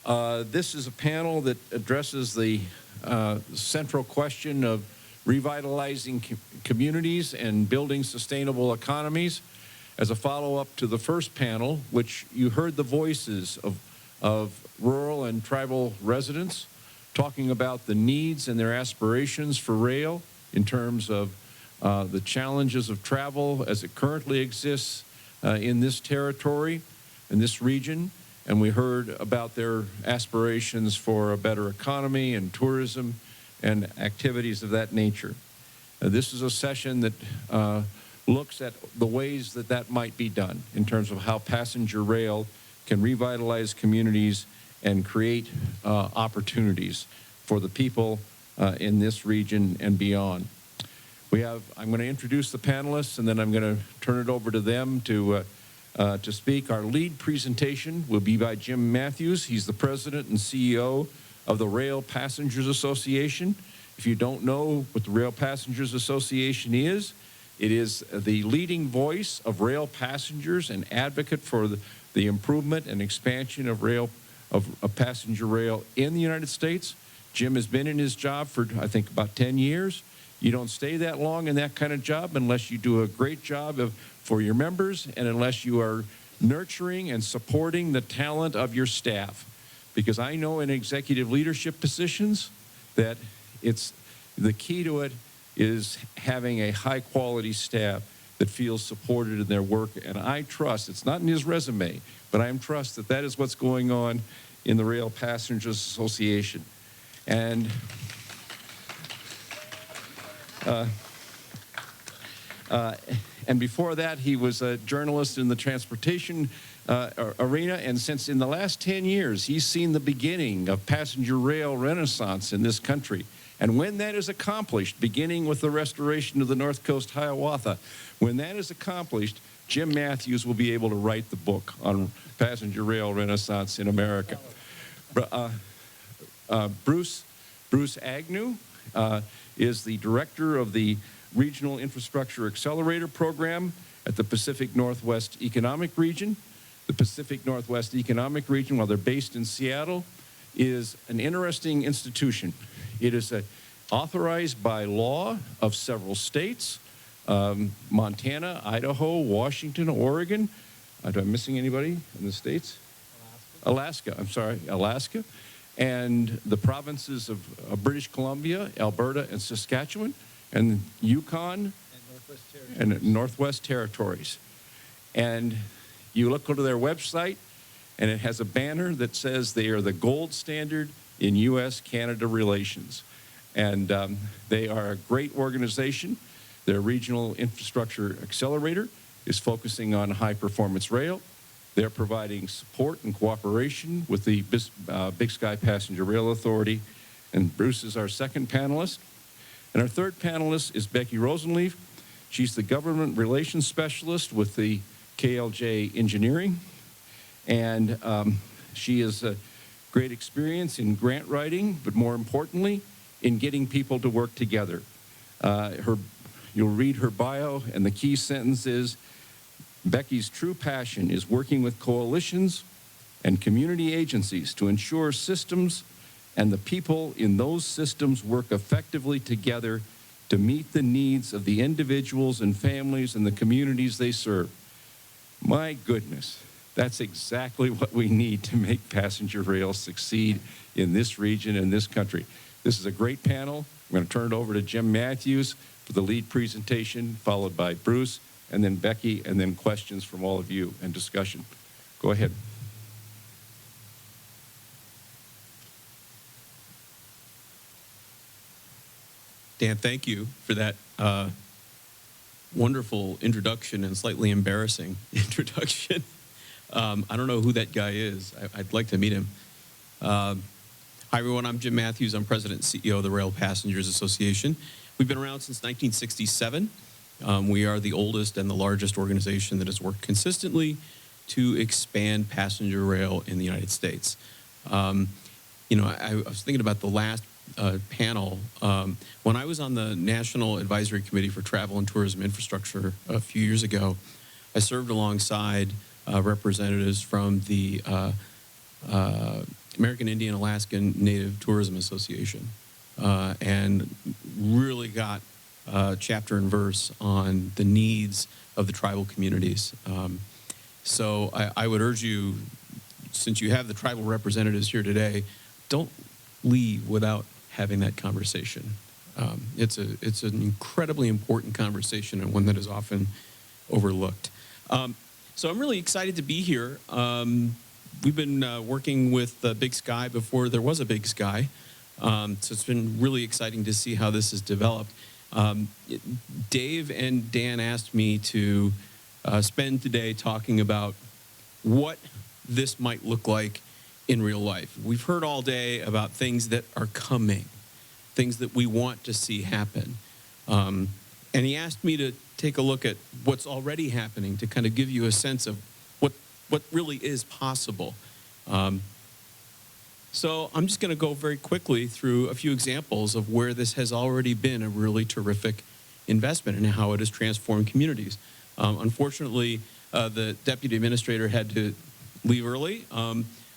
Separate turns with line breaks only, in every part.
This is a panel that addresses the central question of revitalizing communities and building sustainable economies. As a follow-up to the first panel, which you heard the voices of rural and tribal residents talking about the needs and their aspirations for rail in terms of the challenges of travel as it currently exists in this territory, in this region. And we heard about their aspirations for a better economy and tourism and activities of that nature. This is a session that looks at the ways that that might be done in terms of how passenger rail can revitalize communities and create opportunities for the people in this region and beyond. I'm going to introduce the panelists, and then I'm going to turn it over to them to speak. Our lead presentation will be by Jim Mathews. He's the president and CEO of the Rail Passengers Association. If you don't know what the Rail Passengers Association is, it is the leading voice of rail passengers and advocate for the improvement and expansion of passenger rail in the United States. Jim has been in his job for, I think, about 10 years. You don't stay that long in that kind of job unless you do a great job for your members and unless you are nurturing and supporting the talent of your staff. Because I know in executive leadership positions that the key to it is having a high-quality staff that feels supported in their work. And I trust, it's not in his resume, but I trust that that is what's going on in the Rail Passengers Association. And before that, he was a journalist in the transportation arena, and since in the last 10 years, he's seen the beginning of passenger rail renaissance in this country. And when that is accomplished, beginning with the restoration of the North Coast Hiawatha, when that is accomplished, Jim Mathews will be able to write the book on passenger rail renaissance in America. Bruce Agnew is the director of the Regional Infrastructure Accelerator Program at the Pacific Northwest Economic Region. The Pacific Northwest Economic Region, while they're based in Seattle, is an interesting institution. It is authorized by law of several states, Montana, Idaho, Washington, Oregon. Am I missing anybody in the states? Alaska, Alaska. And the provinces of British Columbia, Alberta, and Saskatchewan, and Yukon, and Northwest Territories. And you look to their website, and it has a banner that says they are the gold standard in U.S.-Canada relations. And they are a great organization. Their Regional Infrastructure Accelerator is focusing on high-performance rail. They're providing support and cooperation with the Big Sky Passenger Rail Authority. And Bruce is our second panelist. And our third panelist is Becky Rosenleaf. She's the Government Relations Specialist with the KLJ Engineering. And she has a great experience in grant writing, but more importantly, in getting people to work together. You'll read her bio, and the key sentence is, Becky's true passion is working with coalitions and community agencies to ensure systems and the people in those systems work effectively together to meet the needs of the individuals and families and the communities they serve. My goodness, that's exactly what we need to make passenger rail succeed in this region and this country. This is a great panel. I'm going to turn it over to Jim Mathews for the lead presentation, followed by Bruce, and then Becky, and then questions from all of you and discussion. Go ahead.
Dan, thank you for that wonderful introduction and slightly embarrassing introduction. I don't know who that guy is. I'd like to meet him. Hi, everyone. I'm Jim Mathews. I'm President and CEO of the Rail Passengers Association. We've been around since 1967. We are the oldest and the largest organization that has worked consistently to expand passenger rail in the United States. I was thinking about the last panel. When I was on the National Advisory Committee for Travel and Tourism Infrastructure a few years ago, I served alongside representatives from the American Indian Alaskan Native Tourism Association, and really got chapter and verse on the needs of the tribal communities. So I would urge you, since you have the tribal representatives here today, don't leave without having that conversation. It's an incredibly important conversation and one that is often overlooked. So I'm really excited to be here. We've been working with Big Sky before there was a Big Sky. So it's been really exciting to see how this has developed. Dave and Dan asked me to spend today talking about what this might look like in real life. We've heard all day about things that are coming, things that we want to see happen. And he asked me to take a look at what's already happening to kind of give you a sense of what really is possible. So I'm just going to go very quickly through a few examples of where this has already been a really terrific investment and how it has transformed communities. Unfortunately, the deputy administrator had to leave early,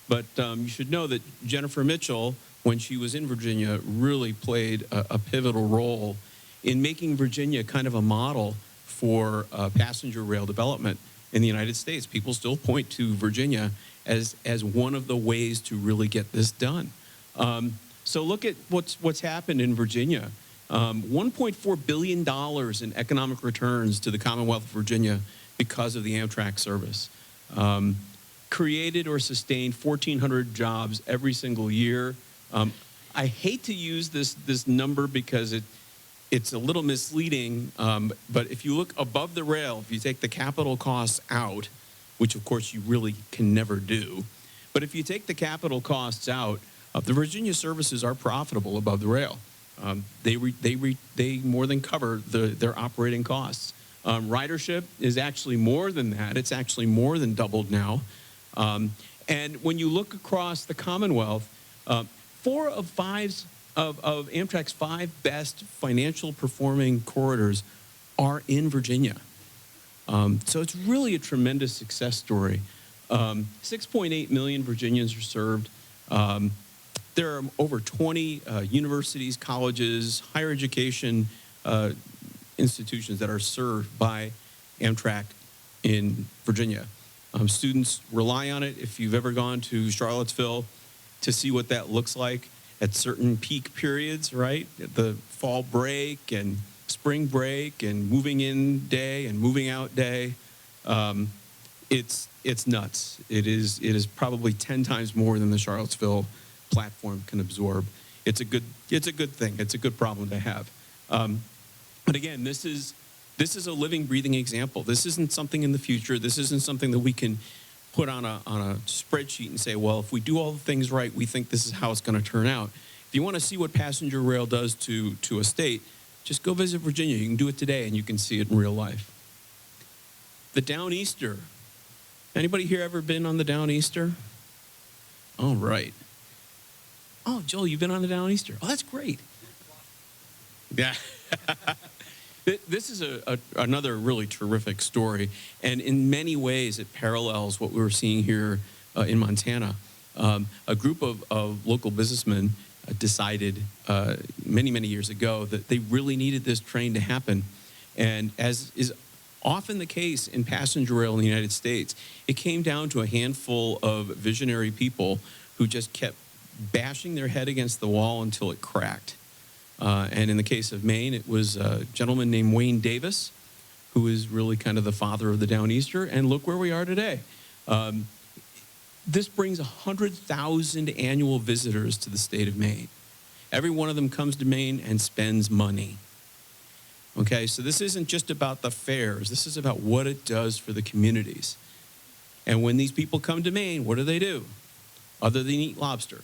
but you should know that Jennifer Mitchell, when she was in Virginia, really played a pivotal role in making Virginia kind of a model for passenger rail development in the United States. People still point to Virginia as one of the ways to really get this done. So look at what's happened in Virginia. $1.4 billion in economic returns to the Commonwealth of Virginia because of the Amtrak service. Created or sustained 1,400 jobs every single year. I hate to use this number because it's a little misleading, but if you look above the rail, if you take the capital costs out, which of course you really can never do, but if you take the capital costs out, the Virginia services are profitable above the rail. They more than cover their operating costs. Ridership is actually more than that. It's actually more than doubled now. And when you look across the Commonwealth, 4 of Amtrak's 5 best financial performing corridors are in Virginia. So it's really a tremendous success story. 6.8 million Virginians are served. There are over 20 universities, colleges, higher education institutions that are served by Amtrak in Virginia. Students rely on it. If you've ever gone to Charlottesville to see what that looks like at certain peak periods, right? The fall break and spring break and moving in day and moving out day. It's nuts. It is probably 10 times more than the Charlottesville platform can absorb. It's a good thing. It's a good problem to have. But again, this is a living, breathing example. This isn't something in the future. This isn't something that we can put on a spreadsheet and say, well, if we do all the things right, we think this is how it's going to turn out. If you want to see what passenger rail does to a state, just go visit Virginia. You can do it today, and you can see it in real life. The Downeaster. Anybody here ever been on the Downeaster? All right. Oh, Joel, you've been on the Downeaster. Oh, that's great. Yeah. This is another really terrific story, and in many ways it parallels what we were seeing here in Montana. A group of local businessmen decided many, many years ago that they really needed this train to happen. And as is often the case in passenger rail in the United States, it came down to a handful of visionary people who just kept bashing their head against the wall until it cracked. And in the case of Maine, it was a gentleman named Wayne Davis, who is really kind of the father of the Downeaster. And look where we are today. This brings 100,000 annual visitors to the state of Maine. Every one of them comes to Maine and spends money. Okay, so this isn't just about the fares. This is about what it does for the communities. And when these people come to Maine, what do? Other than eat lobster.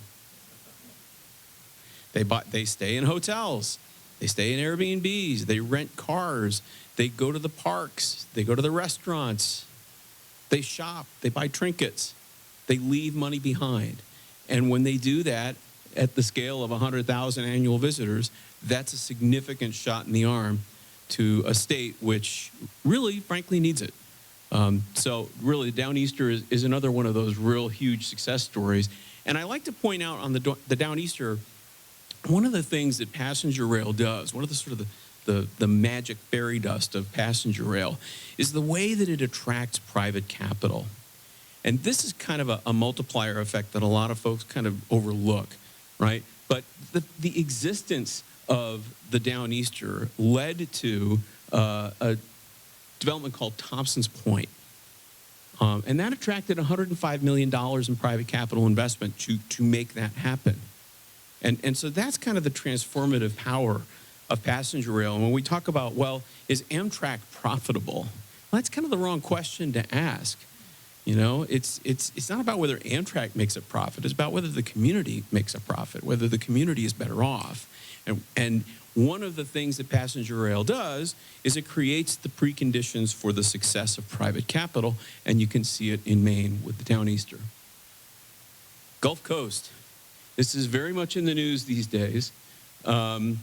They stay in hotels. They stay in Airbnbs. They rent cars. They go to the parks. They go to the restaurants. They shop. They buy trinkets. They leave money behind. And when they do that at the scale of 100,000 annual visitors, that's a significant shot in the arm to a state which really, frankly, needs it. So really, Downeaster is another one of those real huge success stories. And I like to point out on the Downeaster, one of the things that passenger rail does, one of the sort of the magic fairy dust of passenger rail, is the way that it attracts private capital. And this is kind of a multiplier effect that a lot of folks kind of overlook, right? But the existence of the Downeaster led to a development called Thompson's Point. And that attracted $105 million in private capital investment to make that happen. And so that's kind of the transformative power of passenger rail. And when we talk about, well, is Amtrak profitable? Well, that's kind of the wrong question to ask. You know, it's not about whether Amtrak makes a profit. It's about whether the community makes a profit, whether the community is better off. And one of the things that passenger rail does is it creates the preconditions for the success of private capital, and you can see it in Maine with the Downeaster. Gulf Coast. This is very much in the news these days. I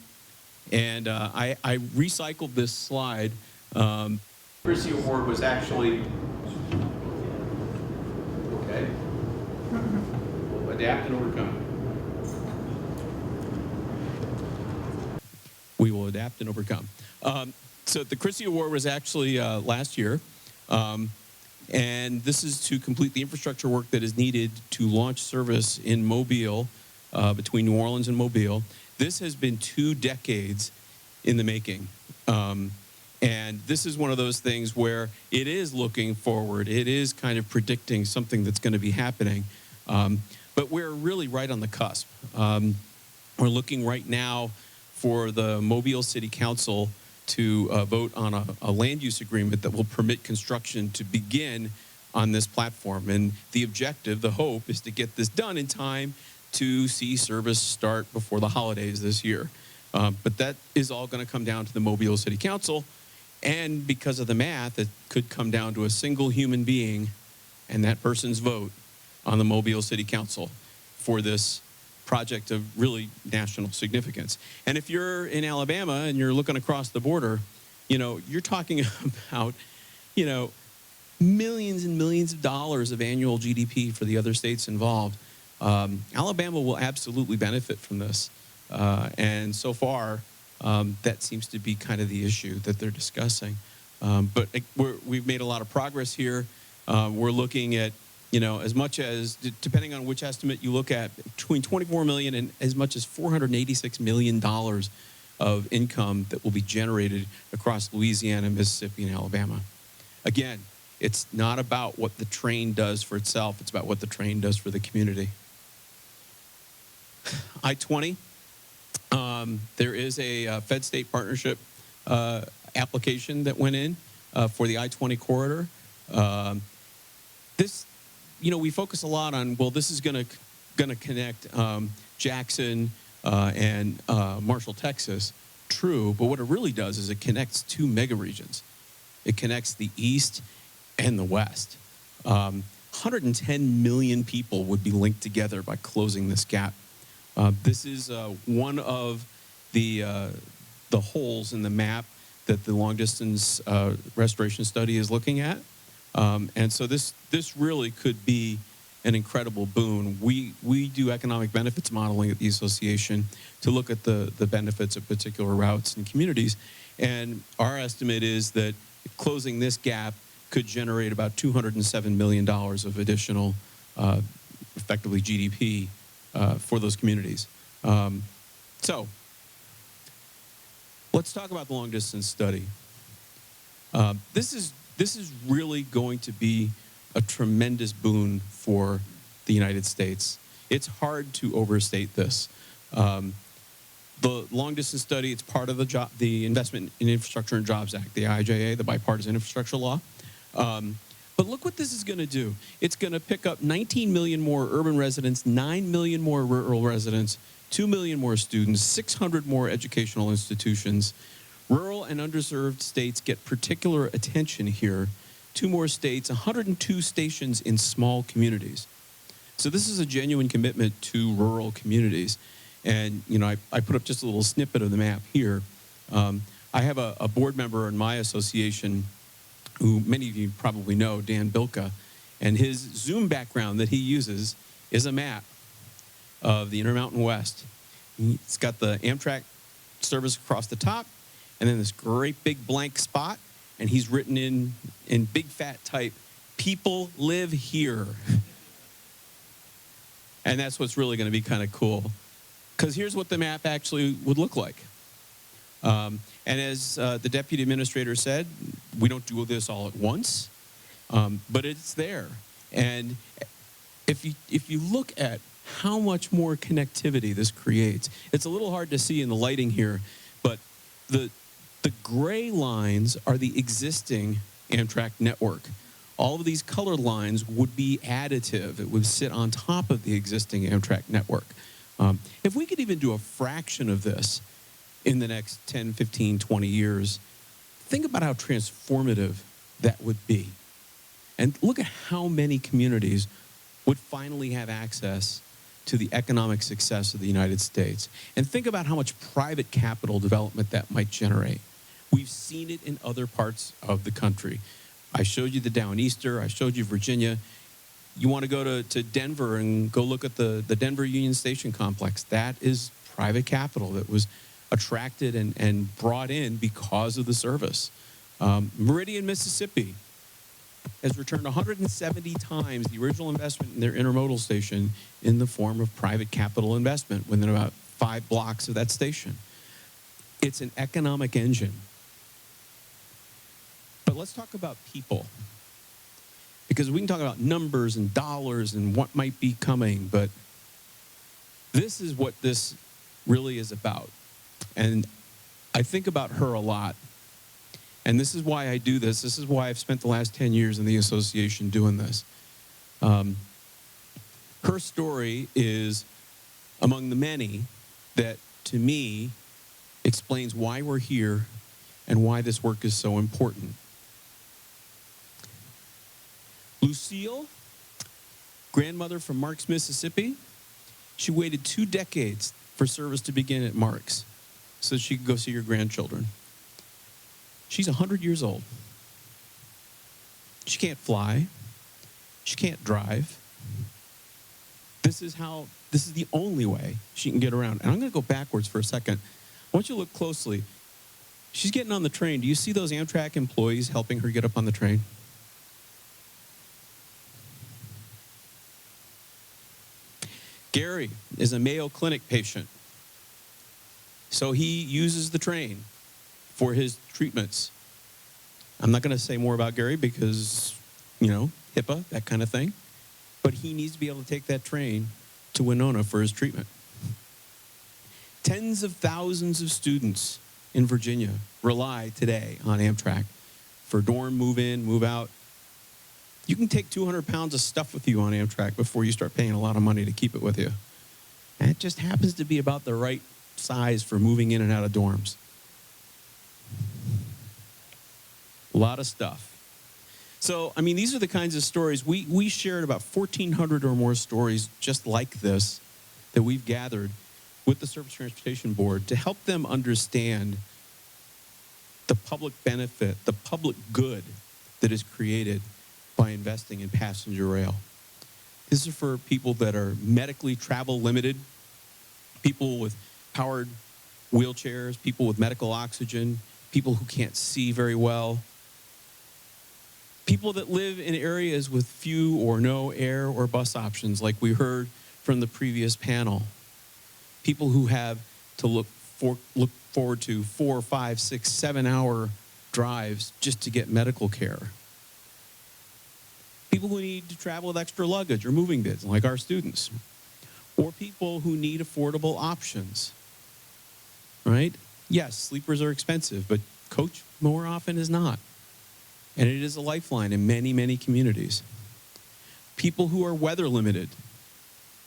recycled this slide. Chrissy Award was actually, okay, we'll adapt and overcome. We will adapt and overcome. So the Chrissy Award was actually last year. And this is to complete the infrastructure work that is needed to launch service in Mobile, between New Orleans and Mobile. This has been 2 decades in the making. And this is one of those things where it is looking forward. It is kind of predicting something that's going to be happening. But we're really right on the cusp. We're looking right now for the Mobile City Council to vote on a land use agreement that will permit construction to begin on this platform. And the objective, the hope, is to get this done in time to see service start before the holidays this year. But that is all going to come down to the Mobile City Council. And because of the math, it could come down to a single human being and that person's vote on the Mobile City Council for this project of really national significance. And if you're in Alabama and you're looking across the border, you know, you're talking about, you know, millions and millions of dollars of annual GDP for the other states involved. Alabama will absolutely benefit from this. And so far, that seems to be kind of the issue that they're discussing. But we've made a lot of progress here. We're looking at, you know, as much as, depending on which estimate you look at, between 24 million and as much as $486 million of income that will be generated across Louisiana, Mississippi, and Alabama. Again, it's not about what the train does for itself. It's about what the train does for the community. I-20, there is a Fed-State partnership application that went in for the I-20 corridor. This, you know, we focus a lot on, well, this is going to connect Jackson and Marshall, Texas. True, but what it really does is it connects 2 mega regions. It connects the East and the West. 110 million people would be linked together by closing this gap. This is one of the holes in the map that the long distance restoration study is looking at. And so this really could be an incredible boon. We do economic benefits modeling at the association to look at the benefits of particular routes and communities. And our estimate is that closing this gap could generate about $207 million of additional, effectively GDP, for those communities. So let's talk about the long distance study. This is really going to be a tremendous boon for the United States. It's hard to overstate this. The long distance study, it's part of the Investment in Infrastructure and Jobs Act, the IIJA, the Bipartisan Infrastructure Law. But look what this is going to do. It's going to pick up 19 million more urban residents, 9 million more rural residents, 2 million more students, 600 more educational institutions. Rural and underserved states get particular attention here. 2 more states, 102 stations in small communities. So this is a genuine commitment to rural communities. And, you know, I put up just a little snippet of the map here. I have a board member in my association who many of you probably know, Dan Bilka, and his Zoom background that he uses is a map. of the Intermountain West. It's got the Amtrak service across the top, and then this great big blank spot, and he's written in big fat type, "People live here." And that's what's really going to be kind of cool. Because here's what the map actually would look like. And as the deputy administrator said, we don't do this all at once, but it's there. And if you look at how much more connectivity this creates, it's a little hard to see in the lighting here, but the gray lines are the existing Amtrak network. All of these colored lines would be additive. It would sit on top of the existing Amtrak network. If we could even do a fraction of this in the next 10, 15, 20 years, think about how transformative that would be. And look at how many communities would finally have access to the economic success of the United States. And think about how much private capital development that might generate. We've seen it in other parts of the country. I showed you the Downeaster. I showed you Virginia. You want to go to Denver and go look at the Denver Union Station complex. That is private capital that was attracted and brought in because of the service. Meridian, Mississippi has returned 170 times the original investment in their intermodal station in the form of private capital investment within about 5 blocks of that station. It's an economic engine. But let's talk about people. Because we can talk about numbers and dollars and what might be coming, but this is what this really is about. And I think about her a lot. And this is why I do this. This is why I've spent the last 10 years in the association doing this. Her story is among the many that, to me, explains why we're here and why this work is so important. Lucille, grandmother from Marks, Mississippi, she waited 2 decades for service to begin at Marks so she could go see her grandchildren. She's 100 years old. She can't fly. She can't drive. This is the only way she can get around. And I'm going to go backwards for a second. I want you to look closely. She's getting on the train. Do you see those Amtrak employees helping her get up on the train? Gary is a Mayo Clinic patient. So he uses the train for his treatments. I'm not going to say more about Gary because, HIPAA, that kind of thing. But he needs to be able to take that train to Winona for his treatment. Tens of thousands of students in Virginia rely today on Amtrak for dorm move in, move out. You can take 200 pounds of stuff with you on Amtrak before you start paying a lot of money to keep it with you. And it just happens to be about the right size for moving in and out of dorms. A lot of stuff. So, these are the kinds of stories. We shared about 1,400 or more stories just like this that we've gathered with the Surface Transportation Board to help them understand the public benefit, the public good that is created by investing in passenger rail. This is for people that are medically travel limited, people with powered wheelchairs, people with medical oxygen, people who can't see very well, people that live in areas with few or no air or bus options, like we heard from the previous panel, people who have to look forward to 4, 5, 6, 7-hour drives just to get medical care. People who need to travel with extra luggage or moving bids, like our students. Or people who need affordable options, right? Yes, sleepers are expensive, but coach more often is not. And it is a lifeline in many, many communities. People who are weather limited.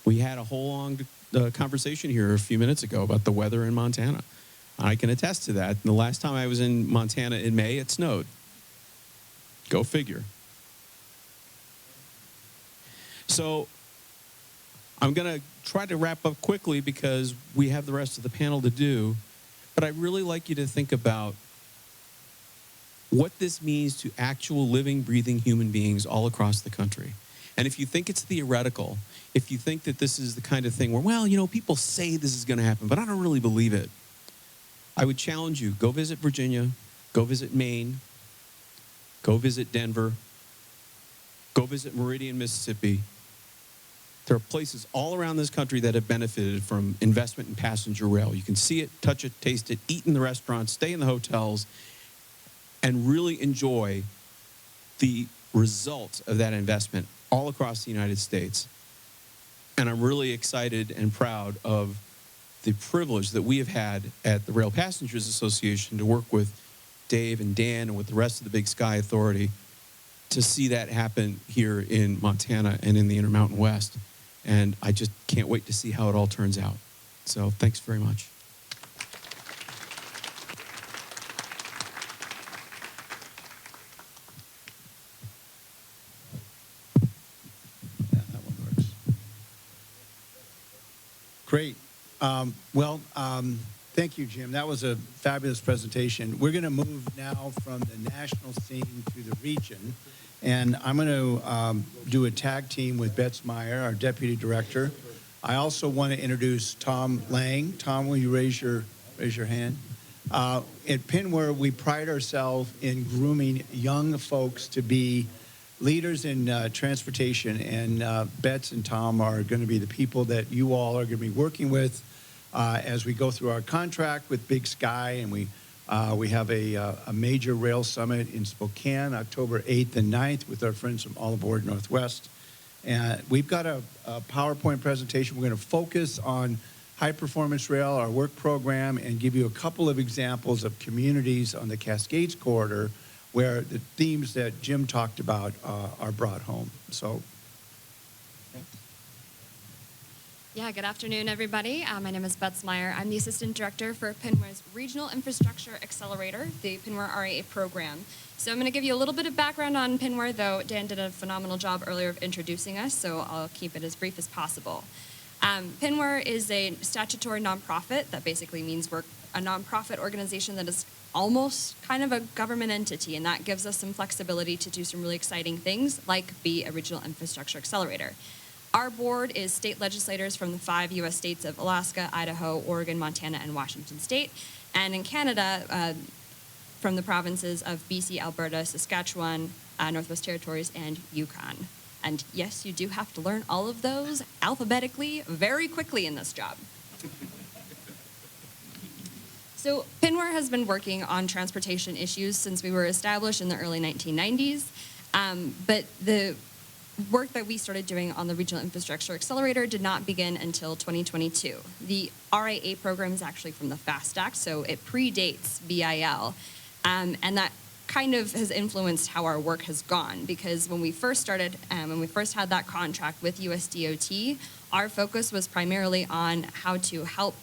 We had a whole long conversation here a few minutes ago about the weather in Montana. I can attest to that. The last time I was in Montana in May, it snowed. Go figure. So I'm going to try to wrap up quickly because we have the rest of the panel to do. But I'd really like you to think about what this means to actual living, breathing human beings all across the country. And if you think it's theoretical, if you think that this is the kind of thing where, well, you know, people say this is going to happen, but I don't really believe it, I would challenge you, go visit Virginia, go visit Maine, go visit Denver, go visit Meridian, Mississippi. There are places all around this country that have benefited from investment in passenger rail. You can see it, touch it, taste it, eat in the restaurants, stay in the hotels, and really enjoy the results of that investment all across the United States. And I'm really excited and proud of the privilege that we have had at the Rail Passengers Association to work with Dave and Dan and with the rest of the Big Sky Authority to see that happen here in Montana and in the Intermountain West. And I just can't wait to see how it all turns out. So thanks very much.
Yeah, that one works. Great. Thank you, Jim. That was a fabulous presentation. We're going to move now from the national scene to the region. And I'm going to do a tag team with Betsy Meyer, our Deputy Director. I also want to introduce Tom Lang. Tom, will you raise your hand? At Pinware, we pride ourselves in grooming young folks to be leaders in transportation. And Betsy and Tom are going to be the people that you all are going to be working with as we go through our contract with Big Sky, and we have a major rail summit in Spokane, October 8th and 9th, with our friends from All Aboard Northwest. And we've got a PowerPoint presentation. We're going to focus on high-performance rail, our work program, and give you a couple of examples of communities on the Cascades corridor where the themes that Jim talked about are brought home. So.
Yeah, good afternoon, everybody. My name is Betsy Meyer. I'm the Assistant Director for Pinware's Regional Infrastructure Accelerator, the Pinware RIA program. So I'm going to give you a little bit of background on Pinware, though Dan did a phenomenal job earlier of introducing us, so I'll keep it as brief as possible. Pinware is a statutory nonprofit. That basically means we're a nonprofit organization that is almost kind of a government entity, and that gives us some flexibility to do some really exciting things, like be a Regional Infrastructure Accelerator. Our board is state legislators from the 5 U.S. states of Alaska, Idaho, Oregon, Montana, and Washington State. And in Canada, from the provinces of BC, Alberta, Saskatchewan, Northwest Territories, and Yukon. And yes, you do have to learn all of those alphabetically very quickly in this job. So Pinware has been working on transportation issues since we were established in the early 1990s. But the work that we started doing on the Regional Infrastructure Accelerator did not begin until 2022. The RIA program is actually from the FAST Act, so it predates BIL. And that kind of has influenced how our work has gone, because when we first started, when we first had that contract with USDOT, our focus was primarily on how to help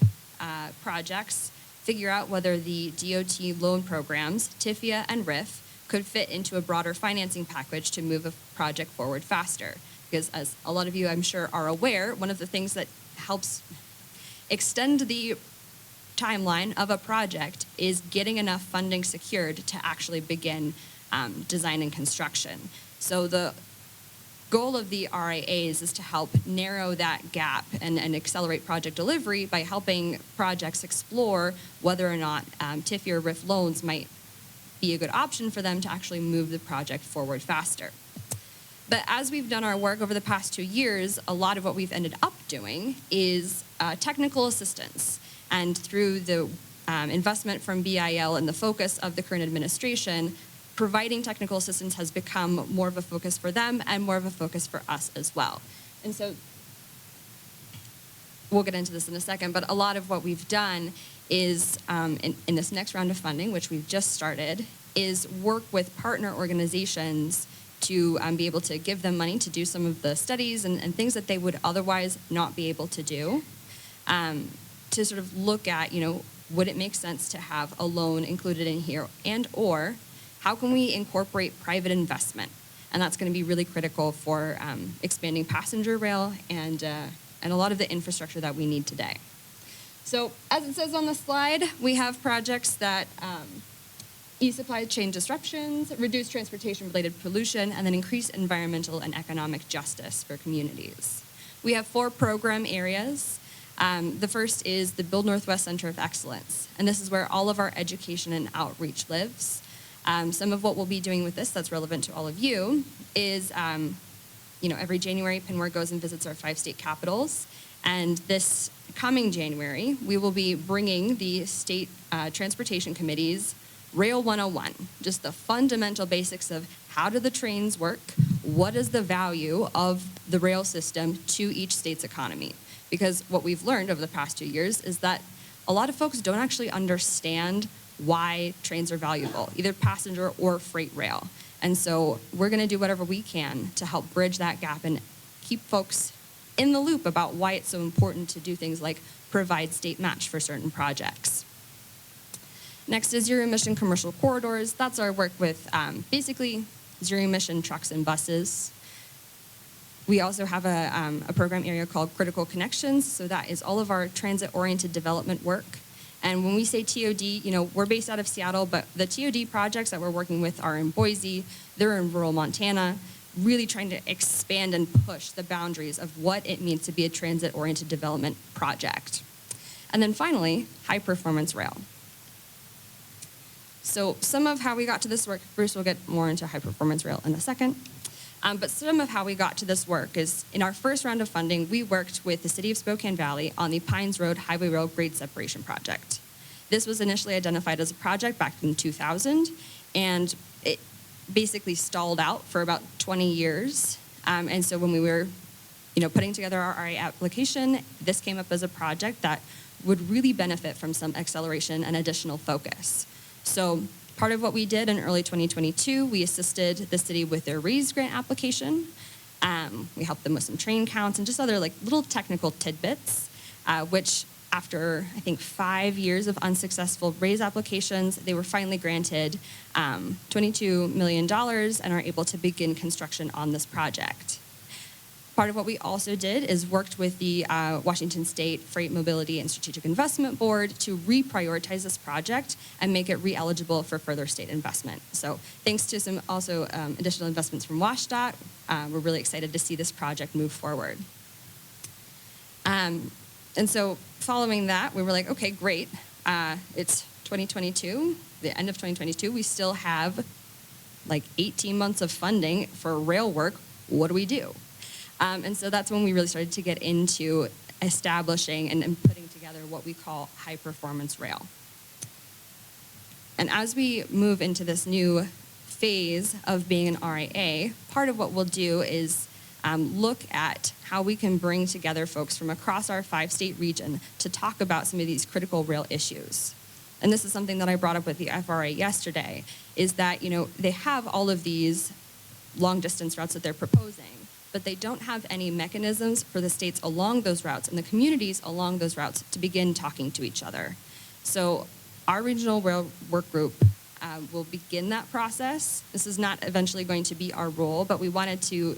projects figure out whether the DOT loan programs, TIFIA and RIF, could fit into a broader financing package to move a project forward faster. Because as a lot of you, I'm sure, are aware, one of the things that helps extend the timeline of a project is getting enough funding secured to actually begin design and construction. So the goal of the RIAs is to help narrow that gap and accelerate project delivery by helping projects explore whether or not TIFIA or RIF loans might be a good option for them to actually move the project forward faster. But as we've done our work over the past 2 years, a lot of what we've ended up doing is technical assistance. And through the investment from BIL and the focus of the current administration, providing technical assistance has become more of a focus for them and more of a focus for us as well. And so we'll get into this in a second, but a lot of what we've done is, in this next round of funding, which we've just started, is work with partner organizations to be able to give them money to do some of the studies and things that they would otherwise not be able to do, to sort of look at, would it make sense to have a loan included in here, and or how can we incorporate private investment? And that's going to be really critical for expanding passenger rail and a lot of the infrastructure that we need today. So as it says on the slide, we have projects that ease supply chain disruptions, reduce transportation-related pollution, and then increase environmental and economic justice for communities. We have 4 program areas. The first is the Build Northwest Center of Excellence, and this is where all of our education and outreach lives. Some of what we'll be doing with this that's relevant to all of you is, every January, Pinware goes and visits our 5 state capitals, and this coming January, we will be bringing the state transportation committees Rail 101, just the fundamental basics of how do the trains work, what is the value of the rail system to each state's economy. Because what we've learned over the past 2 years is that a lot of folks don't actually understand why trains are valuable, either passenger or freight rail. And so we're going to do whatever we can to help bridge that gap and keep folks in the loop about why it's so important to do things like provide state match for certain projects. Next is zero emission commercial corridors. That's our work with basically zero emission trucks and buses. We also have a program area called Critical Connections. So that is all of our transit-oriented development work. And when we say TOD, we're based out of Seattle, but the TOD projects that we're working with are in Boise. They're in rural Montana, really trying to expand and push the boundaries of what it means to be a transit-oriented development project. And then finally, high-performance rail. So some of how we got to this work, Bruce will get more into high-performance rail in a second, but some of how we got to this work is in our first round of funding, we worked with the City of Spokane Valley on the Pines Road Highway Rail Grade Separation Project. This was initially identified as a project back in 2000, and it basically stalled out for about 20 years. And so when we were putting together our RA application, this came up as a project that would really benefit from some acceleration and additional focus. So part of what we did in early 2022, we assisted the city with their RAISE grant application. We helped them with some train counts and just other little technical tidbits, which after, I think, 5 years of unsuccessful RAISE applications, they were finally granted $22 million and are able to begin construction on this project. Part of what we also did is worked with the Washington State Freight Mobility and Strategic Investment Board to reprioritize this project and make it re-eligible for further state investment. So thanks to some also additional investments from WashDOT, we're really excited to see this project move forward. And so following that, we were like, okay, great. It's 2022, the end of 2022. We still have 18 months of funding for rail work. What do we do? And so that's when we really started to get into establishing and putting together what we call high-performance rail. And as we move into this new phase of being an RIA, part of what we'll do is look at how we can bring together folks from across our 5-state region to talk about some of these critical rail issues. And this is something that I brought up with the FRA yesterday, is that, they have all of these long-distance routes that they're proposing, but they don't have any mechanisms for the states along those routes and the communities along those routes to begin talking to each other. So our regional rail work group will begin that process. This is not eventually going to be our role, but we wanted to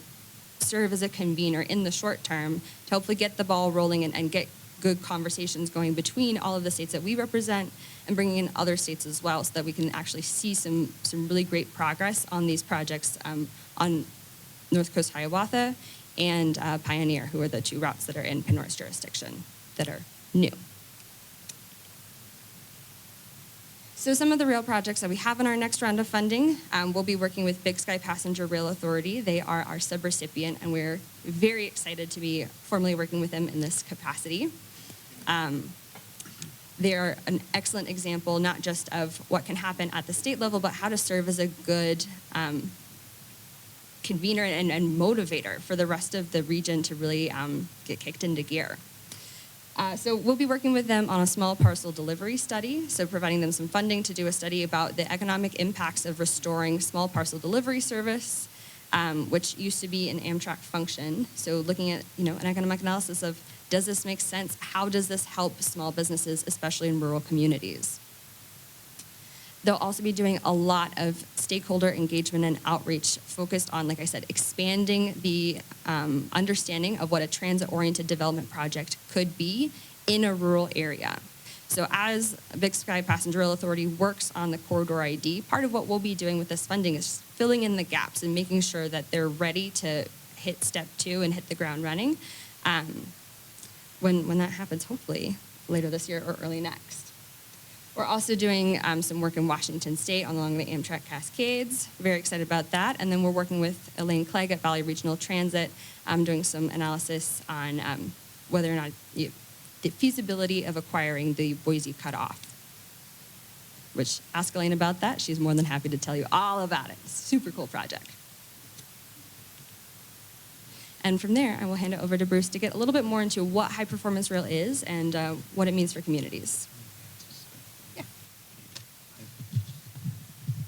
serve as a convener in the short term to hopefully get the ball rolling and get good conversations going between all of the states that we represent and bringing in other states as well so that we can actually see some really great progress on these projects on North Coast Hiawatha and Pioneer, who are the 2 routes that are in Pinware's jurisdiction that are new. So some of the rail projects that we have in our next round of funding, we'll be working with Big Sky Passenger Rail Authority. They are our subrecipient, and we're very excited to be formally working with them in this capacity. They are an excellent example, not just of what can happen at the state level, but how to serve as a good convener and motivator for the rest of the region to really get kicked into gear. So we'll be working with them on a small parcel delivery study, so providing them some funding to do a study about the economic impacts of restoring small parcel delivery service, which used to be an Amtrak function. So looking at an economic analysis of, does this make sense? How does this help small businesses, especially in rural communities? They'll also be doing a lot of stakeholder engagement and outreach focused on, like I said, expanding the understanding of what a transit-oriented development project could be in a rural area. So as Big Sky Passenger Rail Authority works on the corridor ID, part of what we'll be doing with this funding is filling in the gaps and making sure that they're ready to hit step 2 and hit the ground running when that happens, hopefully later this year or early next. We're also doing some work in Washington State along the Amtrak Cascades. Very excited about that. And then we're working with Elaine Clegg at Valley Regional Transit, doing some analysis on whether or not the feasibility of acquiring the Boise cutoff. Which, ask Elaine about that. She's more than happy to tell you all about it. Super cool project. And from there, I will hand it over to Bruce to get a little bit more into what high performance rail is and what it means for communities.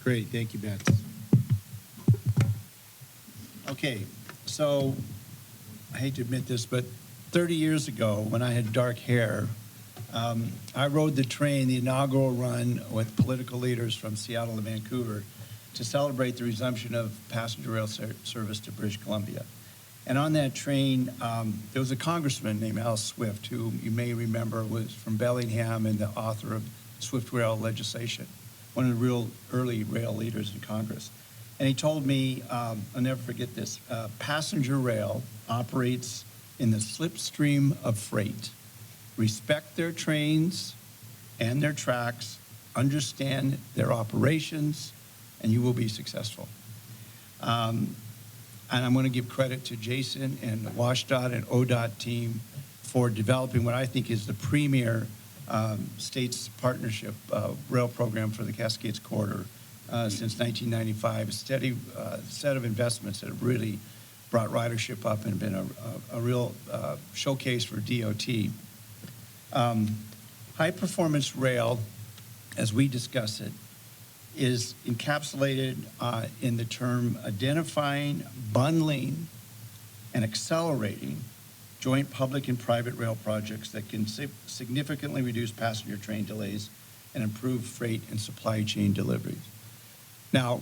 Great, thank you, Beth. Okay, so I hate to admit this, but 30 years ago, when I had dark hair, I rode the train, the inaugural run with political leaders from Seattle and Vancouver to celebrate the resumption of passenger rail service to British Columbia. And on that train, there was a congressman named Al Swift, who you may remember was from Bellingham and the author of Swift Rail legislation, one of the real early rail leaders in Congress. And he told me, I'll never forget this, passenger rail operates in the slipstream of freight. Respect their trains and their tracks, understand their operations, and you will be successful. And I'm going to give credit to Jason and the WashDOT and ODOT team for developing what I think is the premier states partnership rail program for the Cascades Corridor since 1995. A steady set of investments that have really brought ridership up and been a real showcase for DOT. High performance rail, as we discuss it, is encapsulated in the term identifying, bundling, and accelerating joint public and private rail projects that can significantly reduce passenger train delays and improve freight and supply chain deliveries. Now,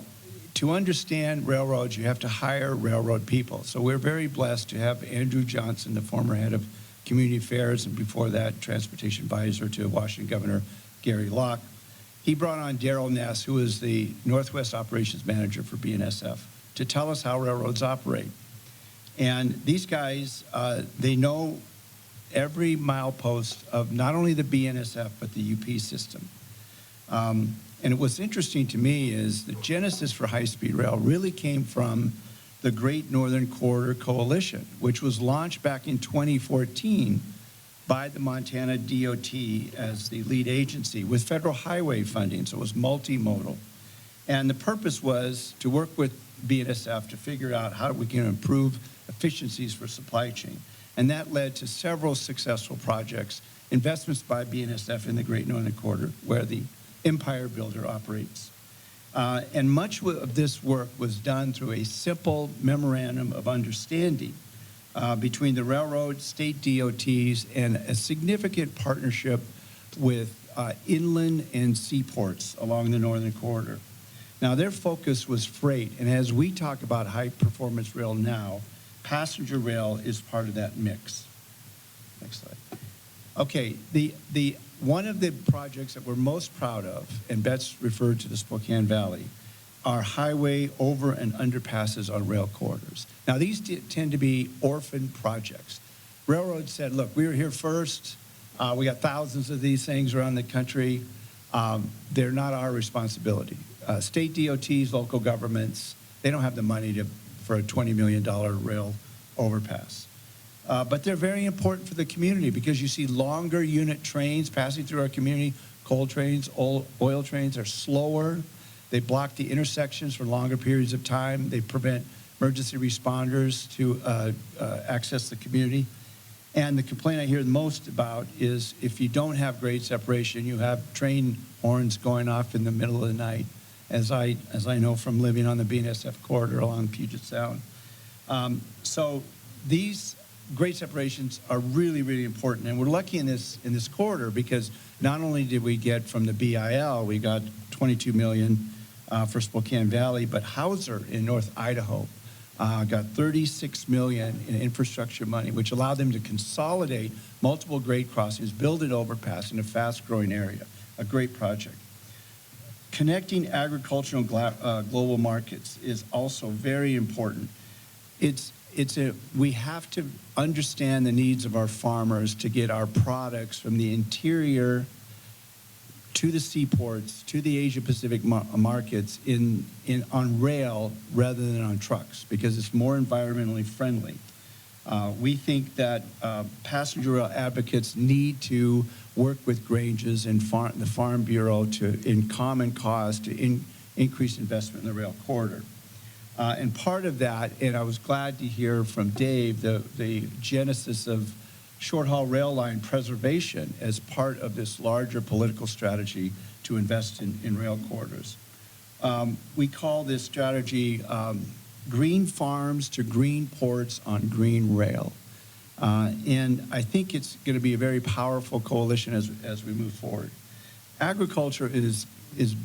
to understand railroads, you have to hire railroad people. So we're very blessed to have Andrew Johnson, the former head of Community Affairs, and before that, Transportation Advisor to Washington Governor Gary Locke. He brought on Daryl Ness, who is the Northwest Operations Manager for BNSF, to tell us how railroads operate. And these guys, they know every milepost of not only the BNSF, but the UP system. And what's interesting to me is the genesis for high-speed rail really came from the Great Northern Corridor Coalition, which was launched back in 2014 by the Montana DOT as the lead agency with federal highway funding, so it was multimodal. And the purpose was to work with BNSF to figure out how we can improve efficiencies for supply chain. And that led to several successful projects, investments by BNSF in the Great Northern Corridor, where the Empire Builder operates. And much of this work was done through a simple memorandum of understanding between the railroad, state DOTs, and a significant partnership with inland and seaports along the Northern Corridor. Now, their focus was freight, and as we talk about high-performance rail now, passenger rail is part of that mix. Next slide. Okay, one of the projects that we're most proud of, and Bet's referred to the Spokane Valley, are highway over and underpasses on rail corridors. Now, these tend to be orphan projects. Railroads said, look, we were here first. We got thousands of these things around the country. They're not our responsibility. State DOTs, local governments, they don't have the money for a $20 million rail overpass. But they're very important for the community because you see longer unit trains passing through our community. Coal trains, oil trains are slower. They block the intersections for longer periods of time. They prevent emergency responders to access the community. And the complaint I hear the most about is if you don't have grade separation, you have train horns going off in the middle of the night, as I know from living on the BNSF corridor along Puget Sound. So these grade separations are really, really important. And we're lucky in this corridor because not only did we get from the BIL, we got $22 million for Spokane Valley, but Hauser in North Idaho got $36 million in infrastructure money, which allowed them to consolidate multiple grade crossings, build an overpass in a fast-growing area. A great project. Connecting agricultural global markets is also very important. We have to understand the needs of our farmers to get our products from the interior to the seaports, to the Asia-Pacific markets on rail rather than on trucks, because it's more environmentally friendly. We think that passenger rail advocates need to work with Granges and the Farm Bureau in common cause to increase investment in the rail corridor. And part of that, and I was glad to hear from Dave, the genesis of short-haul rail line preservation as part of this larger political strategy to invest in rail corridors. We call this strategy green farms to green ports on green rail. And I think it's going to be a very powerful coalition as we move forward. Agriculture is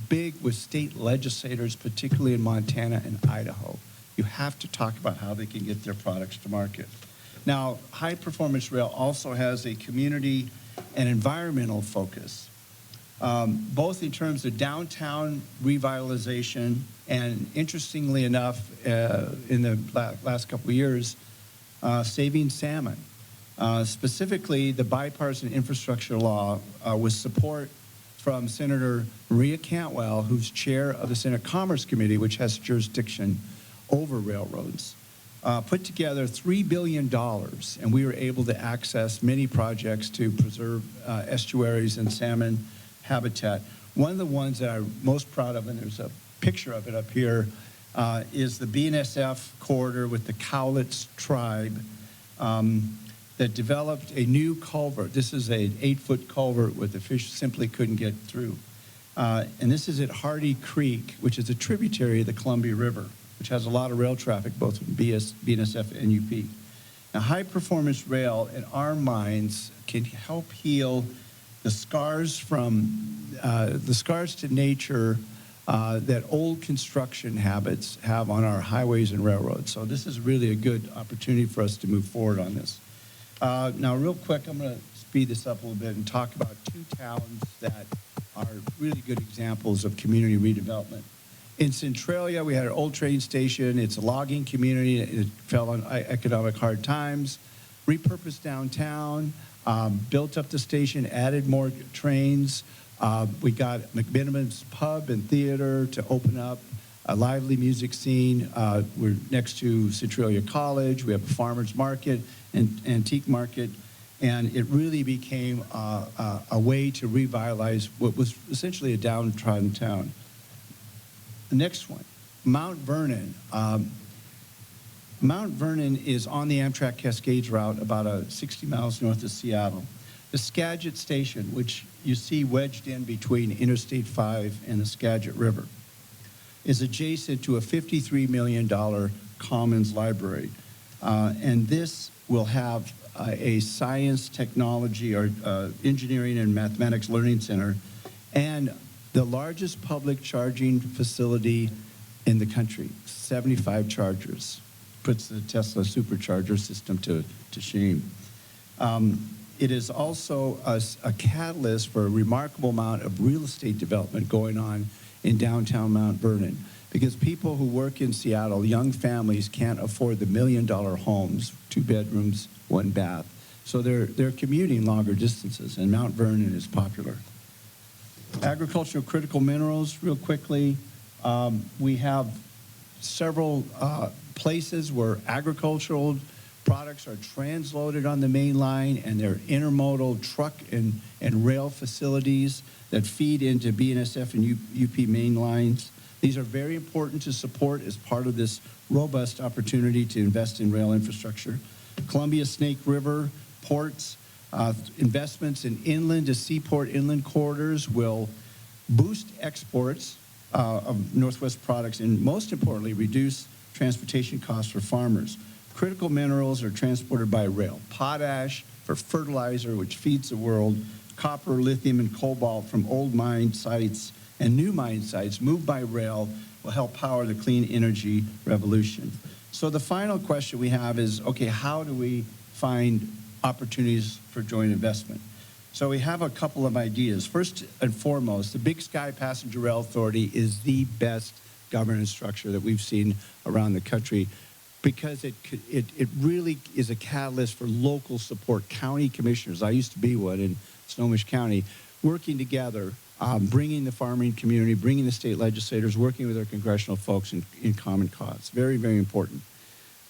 big with state legislators, particularly in Montana and Idaho. You have to talk about how they can get their products to market. Now, High Performance Rail also has a community and environmental focus, both in terms of downtown revitalization and, interestingly enough, in the last couple of years, saving salmon. Specifically, the bipartisan infrastructure law with support from Senator Maria Cantwell, who's chair of the Senate Commerce Committee, which has jurisdiction over railroads, put together $3 billion, and we were able to access many projects to preserve estuaries and salmon habitat. One of the ones that I'm most proud of, and there's a picture of it up here, is the BNSF corridor with the Cowlitz tribe that developed a new culvert. This is an 8-foot culvert where the fish simply couldn't get through. And this is at Hardy Creek, which is a tributary of the Columbia River, which has a lot of rail traffic, both from BNSF and UP. Now, High Performance Rail, in our minds, can help heal the scars to nature that old construction habits have on our highways and railroads. So this is really a good opportunity for us to move forward on this. Now, real quick, I'm going to speed this up a little bit and talk about two towns that are really good examples of community redevelopment. In Centralia, we had an old train station. It's a logging community. It fell on economic hard times. Repurposed downtown, built up the station, added more trains. We got McMiniman's Pub and Theater to open up, a lively music scene. We're next to Centralia College. We have a farmer's market and antique market. And it really became a way to revitalize what was essentially a downtrodden town. The next one, Mount Vernon. Mount Vernon is on the Amtrak Cascades route about 60 miles north of Seattle. The Skagit Station, which you see wedged in between Interstate 5 and the Skagit River, is adjacent to a $53 million Commons Library. And this will have a science, technology, or engineering and mathematics learning center, and the largest public charging facility in the country, 75 chargers. Puts the Tesla supercharger system to shame. It is also a catalyst for a remarkable amount of real estate development going on in downtown Mount Vernon, because people who work in Seattle, young families, can't afford the $1 million homes, 2 bedrooms, 1 bath. So they're commuting longer distances, and Mount Vernon is popular. Agricultural critical minerals, real quickly. We have several places where agricultural products are transloaded on the main line, and they're intermodal truck and rail facilities that feed into BNSF and UP main lines. These are very important to support as part of this robust opportunity to invest in rail infrastructure. Columbia Snake River ports, investments in inland to seaport inland corridors will boost exports of Northwest products and, most importantly, reduce transportation costs for farmers. Critical minerals are transported by rail. Potash for fertilizer, which feeds the world. Copper, lithium, and cobalt from old mine sites and new mine sites moved by rail will help power the clean energy revolution. So the final question we have is, okay, how do we find opportunities for joint investment? So we have a couple of ideas. First and foremost, the Big Sky Passenger Rail Authority is the best governance structure that we've seen around the country because it really is a catalyst for local support. County commissioners, I used to be one in Snohomish County, working together, bringing the farming community, bringing the state legislators, working with our congressional folks in common cause. Very, very important.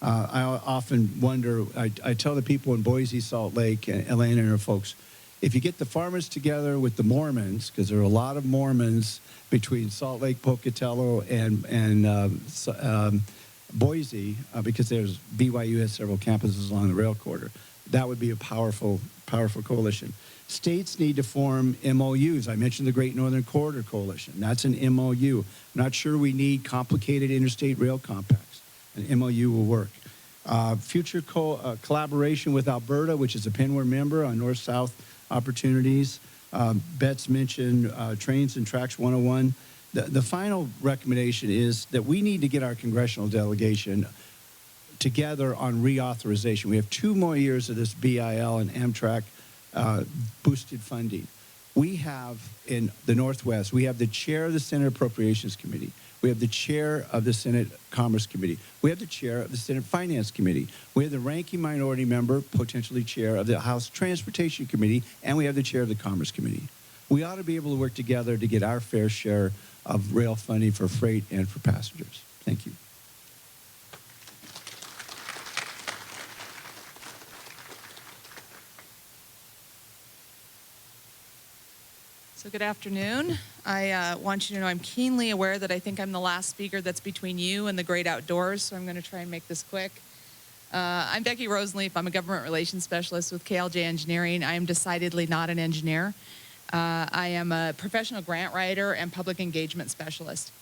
I often wonder, I tell the people in Boise, Salt Lake, and Atlanta and our folks, if you get the farmers together with the Mormons, because there are a lot of Mormons between Salt Lake, Pocatello, and Boise, because BYU has several campuses along the rail corridor, that would be a powerful, powerful coalition. States need to form MOUs. I mentioned the Great Northern Corridor Coalition. That's an MOU. I'm not sure we need complicated interstate rail compacts. An MOU will work. Future collaboration with Alberta, which is a PNWR member on north-south opportunities. Betts mentioned Trains and Tracks 101. The final recommendation is that we need to get our congressional delegation together on reauthorization. We have 2 more years of this BIL and Amtrak boosted funding. We have in the Northwest, we have the chair of the Senate Appropriations Committee. We have the chair of the Senate Commerce Committee. We have the chair of the Senate Finance Committee. We have the ranking minority member, potentially chair of the House Transportation Committee, and we have the chair of the Commerce Committee. We ought to be able to work together to get our fair share of rail funding for freight and for passengers. Thank you.
So good afternoon. I want you to know I'm keenly aware that I think I'm the last speaker that's between you and the great outdoors, so I'm going to try and make this quick. I'm Becky Rosenleaf. I'm a government relations specialist with KLJ Engineering. I am decidedly not an engineer. I am a professional grant writer and public engagement specialist.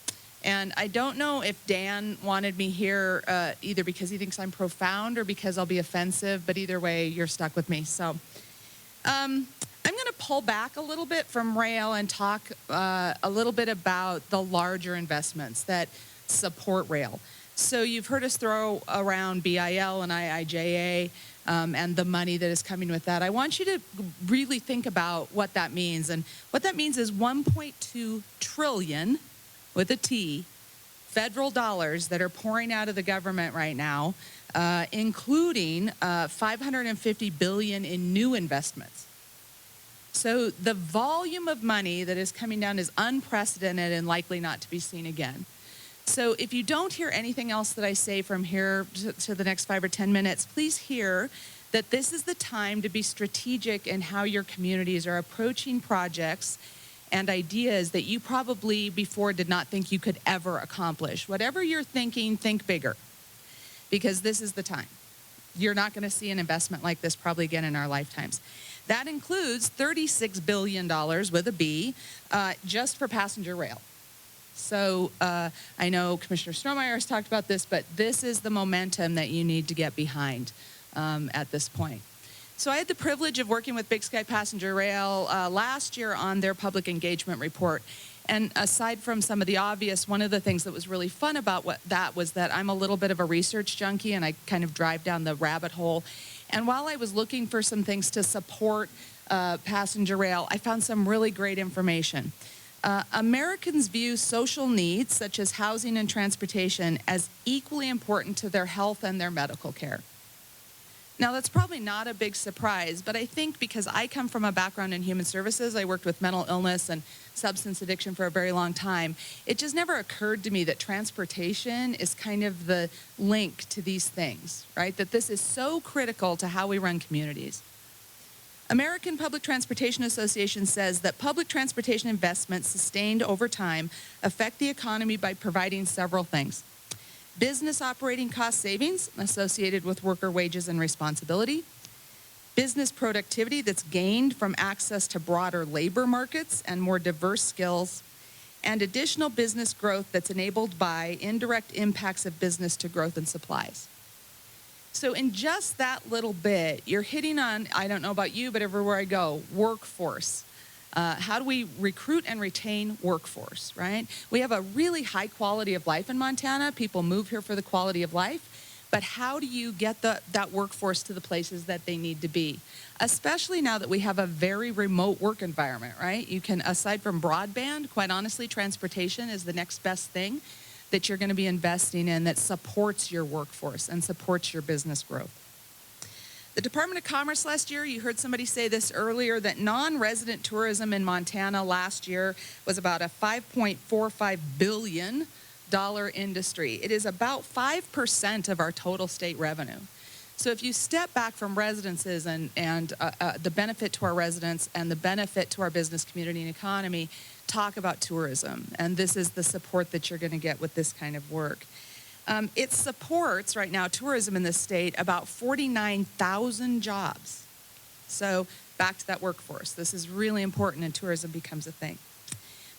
And I don't know if Dan wanted me here either because he thinks I'm profound or because I'll be offensive, but either way, you're stuck with me. So I'm going to pull back a little bit from rail and talk a little bit about the larger investments that support rail. So you've heard us throw around BIL and IIJA and the money that is coming with that. I want you to really think about what that means. And what that means is 1.2 trillion, with a T, federal dollars that are pouring out of the government right now, including $550 billion in new investments. So the volume of money that is coming down is unprecedented and likely not to be seen again. So if you don't hear anything else that I say from here to the next 5 or 10 minutes, please hear that this is the time to be strategic in how your communities are approaching projects and ideas that you probably before did not think you could ever accomplish. Whatever you're thinking, think bigger, because this is the time. You're not going to see an investment like this probably again in our lifetimes. That includes $36 billion with a B just for passenger rail. So I know Commissioner Strohmeyer has talked about this, but this is the momentum that you need to get behind at this point. So I had the privilege of working with Big Sky Passenger Rail last year on their public engagement report. And aside from some of the obvious, one of the things that was really fun about that was that I'm a little bit of a research junkie and I kind of drive down the rabbit hole. And while I was looking for some things to support passenger rail, I found some really great information. Americans view social needs, such as housing and transportation, as equally important to their health and their medical care. Now, that's probably not a big surprise, but I think because I come from a background in human services, I worked with mental illness and substance addiction for a very long time, it just never occurred to me that transportation is kind of the link to these things, right? That this is so critical to how we run communities. American Public Transportation Association says that public transportation investments sustained over time affect the economy by providing several things. Business operating cost savings associated with worker wages and responsibility, business productivity that's gained from access to broader labor markets and more diverse skills, and additional business growth that's enabled by indirect impacts of business to growth and supplies. So in just that little bit, you're hitting on, I don't know about you, but everywhere I go, workforce. How do we recruit and retain workforce, right? We have a really high quality of life in Montana. People move here for the quality of life. but how do you get that workforce to the places that they need to be? Especially now that we have a very remote work environment, right? You can, aside from broadband, quite honestly, transportation is the next best thing that you're going to be investing in that supports your workforce and supports your business growth. The Department of Commerce last year, you heard somebody say this earlier, that non-resident tourism in Montana last year was about a $5.45 billion industry. It is about 5% of our total state revenue. So if you step back from residences and the benefit to our residents and the benefit to our business community and economy, talk about tourism. And this is the support that you're going to get with this kind of work. It supports, right now, tourism in this state, about 49,000 jobs. So back to that workforce. This is really important, and tourism becomes a thing.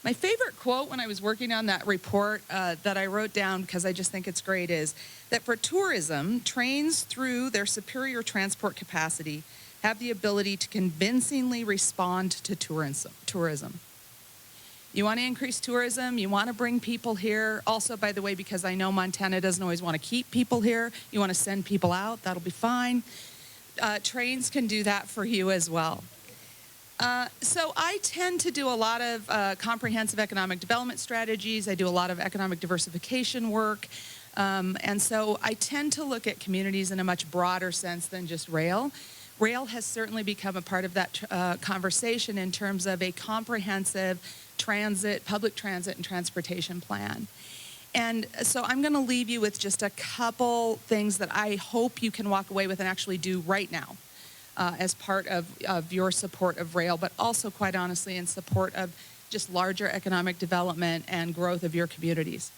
My favorite quote when I was working on that report that I wrote down, because I just think it's great, is that for tourism, trains through their superior transport capacity have the ability to convincingly respond to tourism. You want to increase tourism, you want to bring people here. Also, by the way, because I know Montana doesn't always want to keep people here, you want to send people out, that'll be fine. Trains can do that for you as well. So I tend to do a lot of comprehensive economic development strategies. I do a lot of economic diversification work. And so I tend to look at communities in a much broader sense than just rail. Rail has certainly become a part of that conversation in terms of a comprehensive public transit and transportation plan. And so I'm going to leave you with just a couple things that I hope you can walk away with and actually do right now as part of your support of rail, but also, quite honestly, in support of just larger economic development and growth of your communities.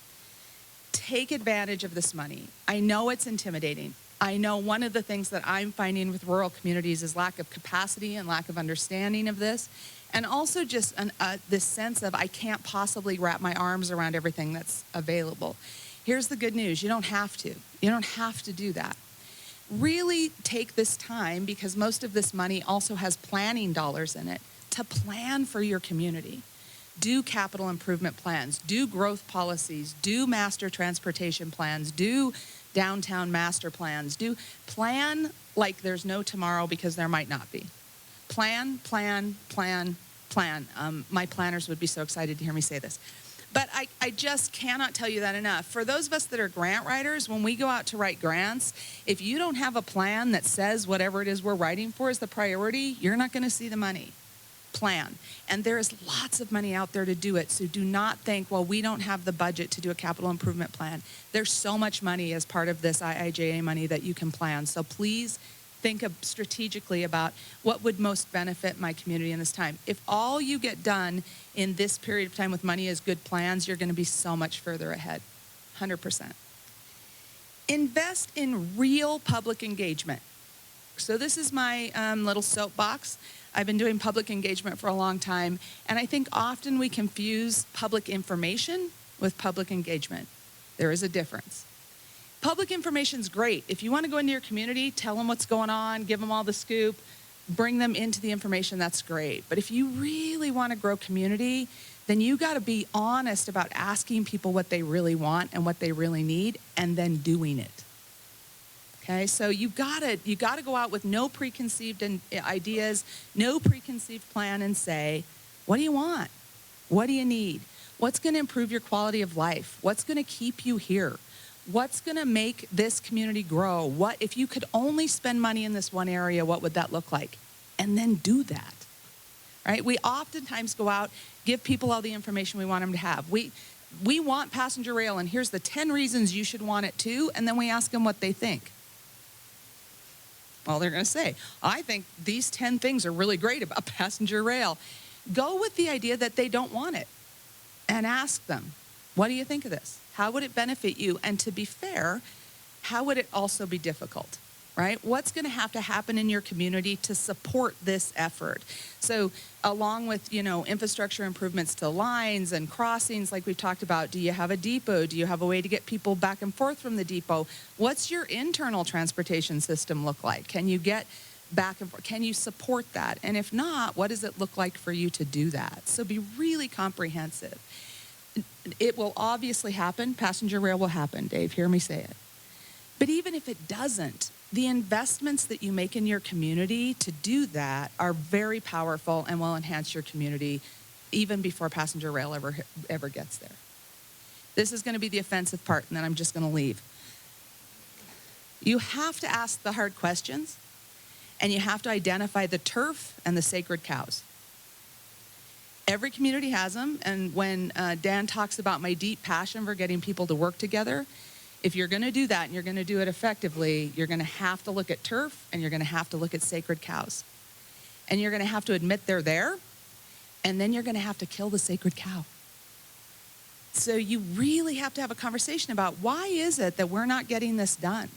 Take advantage of this money. I know it's intimidating. I know one of the things that I'm finding with rural communities is lack of capacity and lack of understanding of this. And also just this sense of I can't possibly wrap my arms around everything that's available. Here's the good news. You don't have to. You don't have to do that. Really take this time, because most of this money also has planning dollars in it, to plan for your community. Do capital improvement plans. Do growth policies. Do master transportation plans. Do downtown master plans. Do plan like there's no tomorrow, because there might not be. Plan, plan, plan, plan. My planners would be so excited to hear me say this. But I just cannot tell you that enough. For those of us that are grant writers, when we go out to write grants, if you don't have a plan that says whatever it is we're writing for is the priority, you're not going to see the money. Plan. And there is lots of money out there to do it. So do not think, well, we don't have the budget to do a capital improvement plan. There's so much money as part of this IIJA money that you can plan. So please think strategically about what would most benefit my community in this time. If all you get done in this period of time with money is good plans, you're going to be so much further ahead, 100%. Invest in real public engagement. So this is my little soapbox. I've been doing public engagement for a long time, and I think often we confuse public information with public engagement. There is a difference. Public information is great. If you want to go into your community, tell them what's going on, give them all the scoop, bring them into the information, that's great. But if you really want to grow community, then you got to be honest about asking people what they really want and what they really need, and then doing it. Okay, so you gotta go out with no preconceived ideas, no preconceived plan, and say, what do you want? What do you need? What's going to improve your quality of life? What's going to keep you here? What's going to make this community grow? What if you could only spend money in this one area, what would that look like? And then do that. Right? We oftentimes go out, give people all the information we want them to have. We want passenger rail, and here's the 10 reasons you should want it too, and then we ask them what they think. Well, they're going to say, I think these 10 things are really great about passenger rail. Go with the idea that they don't want it and ask them, what do you think of this? How would it benefit you? And to be fair, how would it also be difficult, right? What's going to happen in your community to support this effort? So along with, infrastructure improvements to lines and crossings like we've talked about, do you have a depot? Do you have a way to get people back and forth from the depot? What's your internal transportation system look like? Can you get back and forth? Can you support that? And if not, what does it look like for you to do that? So be really comprehensive. It will obviously happen. Passenger rail will happen. Dave, hear me say it. But even if it doesn't, the investments that you make in your community to do that are very powerful and will enhance your community even before passenger rail ever gets there. This is going to be the offensive part, and then I'm just going to leave. You have to ask the hard questions, and you have to identify the turf and the sacred cows. Every community has them, and when Dan talks about my deep passion for getting people to work together, if you're going to do that and you're going to do it effectively, you're going to have to look at turf and you're going to have to look at sacred cows. And you're going to have to admit they're there, and then you're going to have to kill the sacred cow. So you really have to have a conversation about why is it that we're not getting this done?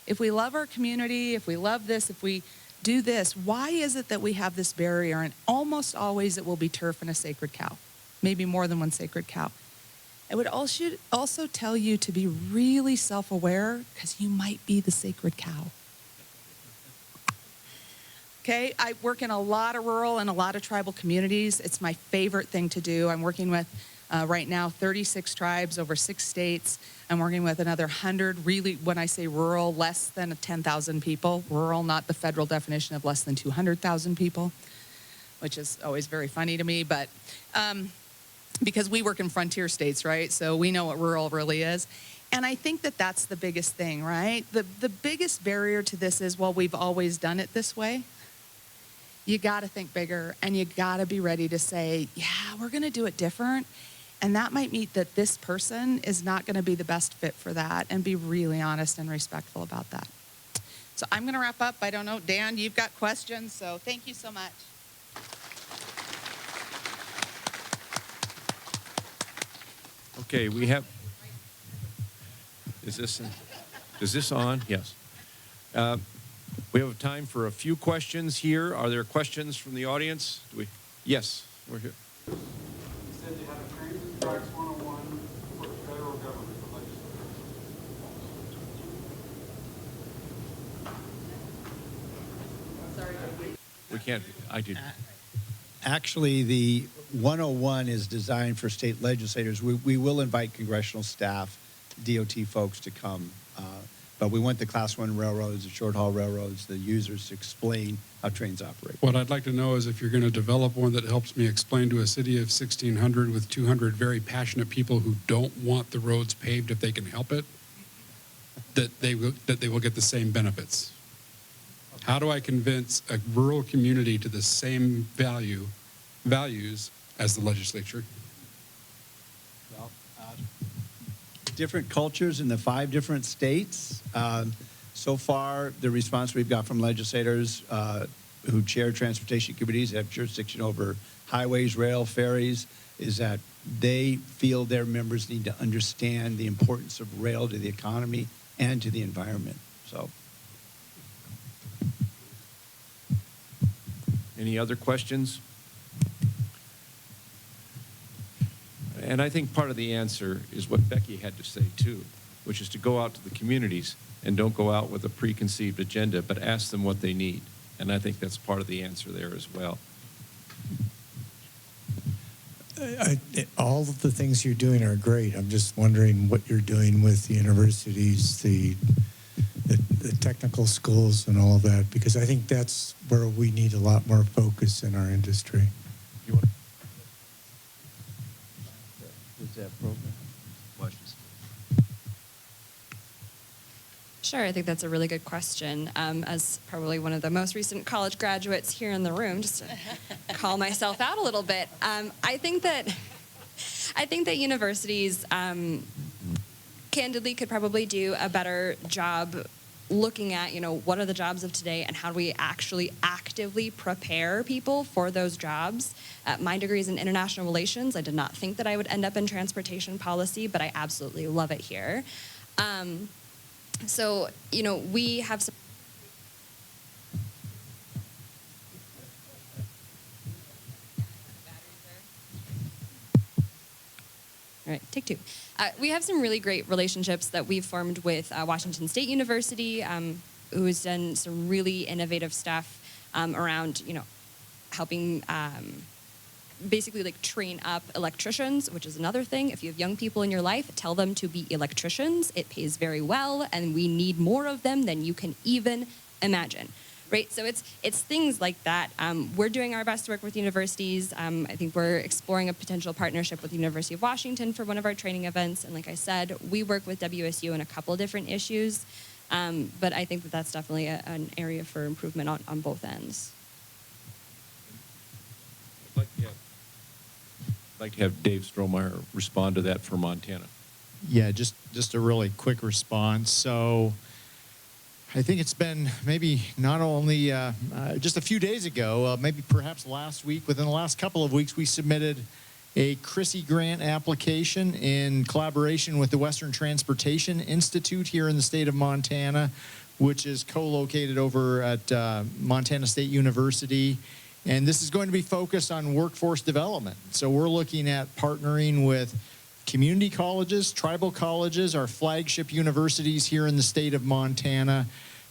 If we love our community, if we love this, if we do this, why is it that we have this barrier? And almost always it will be turf and a sacred cow, maybe more than one sacred cow. I would also tell you to be really self-aware because you might be the sacred cow. Okay, I work in a lot of rural and a lot of tribal communities. It's my favorite thing to do. I'm working with, right now, 36 tribes over 6 states. I'm working with another 100, really, when I say rural, less than 10,000 people. Rural, not the federal definition of less than 200,000 people, which is always very funny to me, but because we work in frontier states, right? So we know what rural really is. And I think that that's the biggest thing, right? The biggest barrier to this is, well, we've always done it this way. You got to think bigger, and you got to be ready to say, yeah, we're going to do it different. And that might mean that this person is not going to be the best fit for that, and be really honest and respectful about that. So I'm going to wrap up. I don't know, Dan, you've got questions, so thank you so much.
Okay, we have, is this on? Yes. We have time for a few questions here. Are there questions from the audience? Yes, we're here.
You said you have a training tracks 101 for the federal government, the legislature.
We can't, I did.
Actually, the 101 is designed for state legislators. We will invite congressional staff, DOT folks to come. But we want the Class 1 railroads, the short-haul railroads, the users to explain how trains operate.
What I'd like to know is if you're going to develop one that helps me explain to a city of 1,600 with 200 very passionate people who don't want the roads paved if they can help it, that they will get the same benefits. How do I convince a rural community to the same values as the legislature?
Well, different cultures in the 5 different states. So far, the response we've got from legislators who chair transportation committees, have jurisdiction over highways, rail, ferries, is that they feel their members need to understand the importance of rail to the economy and to the environment. So.
Any other questions? And I think part of the answer is what Becky had to say too, which is to go out to the communities and don't go out with a preconceived agenda, but ask them what they need. And I think that's part of the answer there as well.
All of the things you're doing are great. I'm just wondering what you're doing with the universities, the technical schools and all of that, because I think that's where we need a lot more focus in our industry.
You want
Is that program? Questions?
Sure, I think that's a really good question. As probably one of the most recent college graduates here in the room, just to call myself out a little bit, I think that universities candidly could probably do a better job looking at, what are the jobs of today and how do we actually actively prepare people for those jobs. My degree is in international relations. I did not think that I would end up in transportation policy, but I absolutely love it here. So, we have some. All right, take 2. We have some really great relationships that we've formed with Washington State University, who has done some really innovative stuff around, helping basically like train up electricians, which is another thing. If you have young people in your life, tell them to be electricians. It pays very well, and we need more of them than you can even imagine. Right, so it's things like that. We're doing our best to work with universities. I think we're exploring a potential partnership with the University of Washington for one of our training events. And like I said, we work with WSU on a couple different issues. But I think that that's definitely an area for improvement on both ends.
I'd like to have Dave Strohmeyer respond to that for Montana.
Yeah, just a really quick response. So I think it's been maybe not only just a few days ago, maybe perhaps last week, within the last couple of weeks, we submitted a CRISI grant application in collaboration with the Western Transportation Institute here in the state of Montana, which is co-located over at Montana State University. And this is going to be focused on workforce development. So we're looking at partnering with community colleges, tribal colleges, our flagship universities here in the state of Montana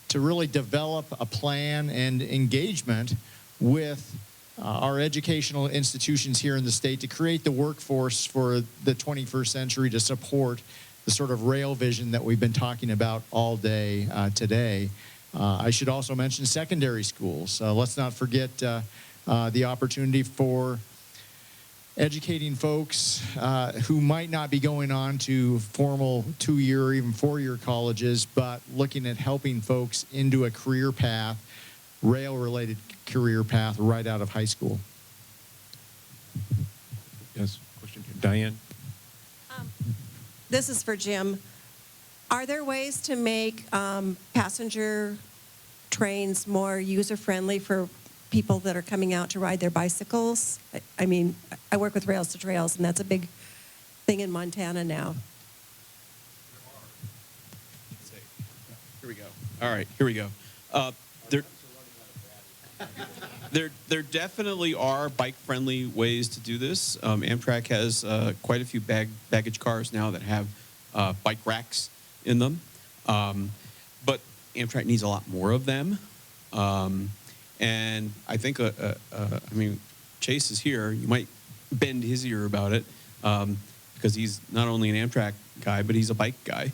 to really develop a plan and engagement with our educational institutions here in the state to create the workforce for the 21st century to support the sort of rail vision that we've been talking about all day today. I should also mention secondary schools. Let's not forget the opportunity for educating folks who might not be going on to formal 2-year or even 4-year colleges, but looking at helping folks into a career path, rail-related career path right out of high school.
Yes, question here. Diane?
This is for Jim. Are there ways to make passenger trains more user-friendly for people that are coming out to ride their bicycles? I mean, I work with Rails to Trails, and that's a big thing in Montana now.
Here we go. All right, here we go. There definitely are bike-friendly ways to do this. Amtrak has quite a few baggage cars now that have bike racks in them. But Amtrak needs a lot more of them. And I think, I mean, Chase is here. You might bend his ear about it because he's not only an Amtrak guy, but he's a bike guy.